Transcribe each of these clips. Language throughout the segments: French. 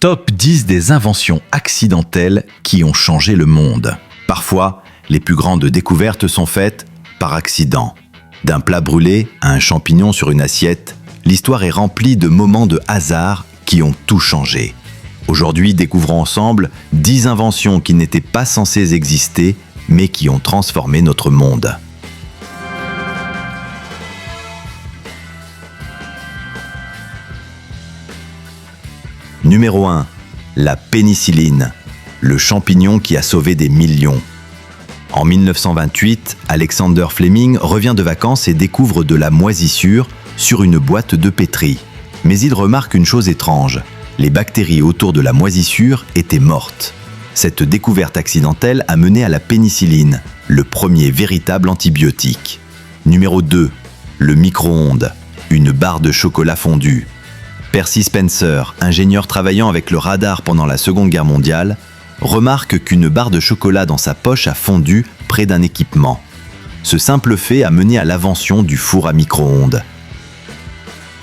Top 10 des inventions accidentelles qui ont changé le monde. Parfois, les plus grandes découvertes sont faites par accident. D'un plat brûlé à un champignon sur une assiette, l'histoire est remplie de moments de hasard qui ont tout changé. Aujourd'hui, découvrons ensemble 10 inventions qui n'étaient pas censées exister, mais qui ont transformé notre monde. Numéro 1. La pénicilline, le champignon qui a sauvé des millions. En 1928, Alexander Fleming revient de vacances et découvre de la moisissure sur une boîte de pétri. Mais il remarque une chose étrange, les bactéries autour de la moisissure étaient mortes. Cette découverte accidentelle a mené à la pénicilline, le premier véritable antibiotique. Numéro 2. Le micro-ondes, une barre de chocolat fondu. Percy Spencer, ingénieur travaillant avec le radar pendant la Seconde Guerre mondiale, remarque qu'une barre de chocolat dans sa poche a fondu près d'un équipement. Ce simple fait a mené à l'invention du four à micro-ondes.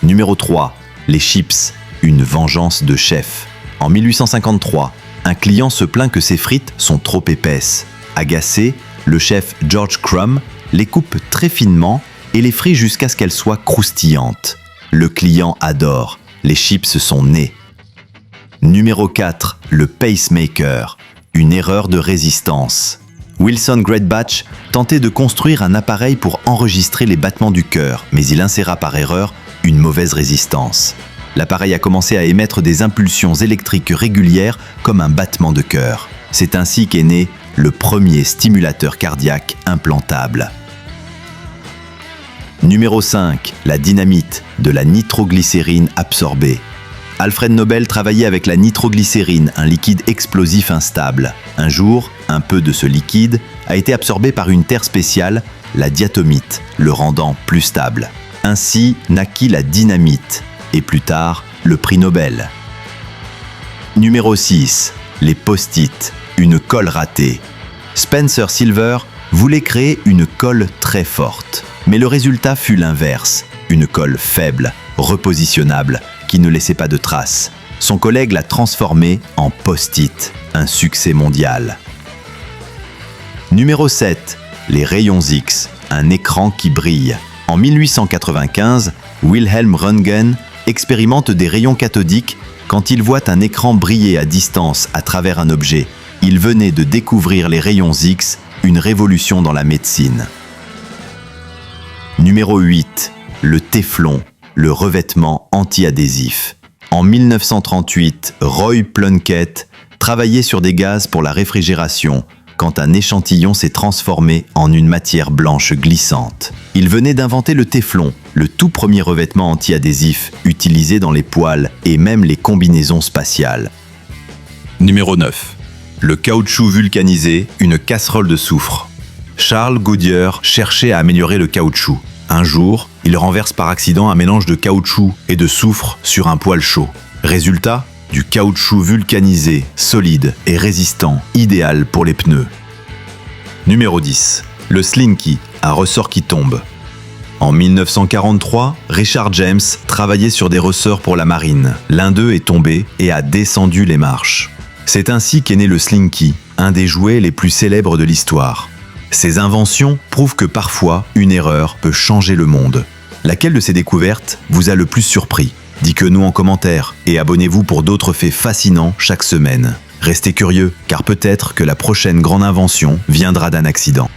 Numéro 3. Les chips, une vengeance de chef. En 1853, un client se plaint que ses frites sont trop épaisses. Agacé, le chef George Crumb les coupe très finement et les frit jusqu'à ce qu'elles soient croustillantes. Le client adore. Les chips sont nés. Numéro 4. Le pacemaker, une erreur de résistance. Wilson Greatbatch tentait de construire un appareil pour enregistrer les battements du cœur, mais il inséra par erreur une mauvaise résistance. L'appareil a commencé à émettre des impulsions électriques régulières comme un battement de cœur. C'est ainsi qu'est né le premier stimulateur cardiaque implantable. Numéro 5. La dynamite, de la nitroglycérine absorbée. Alfred Nobel travaillait avec la nitroglycérine, un liquide explosif instable. Un jour, un peu de ce liquide a été absorbé par une terre spéciale, la diatomite, le rendant plus stable. Ainsi naquit la dynamite, et plus tard, le prix Nobel. Numéro 6. Les post-it, une colle ratée. Spencer Silver voulait créer une colle très forte. Mais le résultat fut l'inverse, une colle faible, repositionnable, qui ne laissait pas de traces. Son collègue l'a transformée en post-it, un succès mondial. Numéro 7. Les rayons X, un écran qui brille. En 1895, Wilhelm Röntgen expérimente des rayons cathodiques quand il voit un écran briller à distance à travers un objet. Il venait de découvrir les rayons X, une révolution dans la médecine. Numéro 8. Le téflon, le revêtement anti-adhésif. En 1938, Roy Plunkett travaillait sur des gaz pour la réfrigération quand un échantillon s'est transformé en une matière blanche glissante. Il venait d'inventer le téflon, le tout premier revêtement anti-adhésif utilisé dans les poêles et même les combinaisons spatiales. Numéro 9. Le caoutchouc vulcanisé, une casserole de soufre. Charles Goodyear cherchait à améliorer le caoutchouc. Un jour, il renverse par accident un mélange de caoutchouc et de soufre sur un poêle chaud. Résultat, du caoutchouc vulcanisé, solide et résistant, idéal pour les pneus. Numéro 10. Le slinky, un ressort qui tombe. En 1943, Richard James travaillait sur des ressorts pour la marine. L'un d'eux est tombé et a descendu les marches. C'est ainsi qu'est né le slinky, un des jouets les plus célèbres de l'histoire. Ces inventions prouvent que parfois, une erreur peut changer le monde. Laquelle de ces découvertes vous a le plus surpris ? Dites-le-nous en commentaire et abonnez-vous pour d'autres faits fascinants chaque semaine. Restez curieux, car peut-être que la prochaine grande invention viendra d'un accident.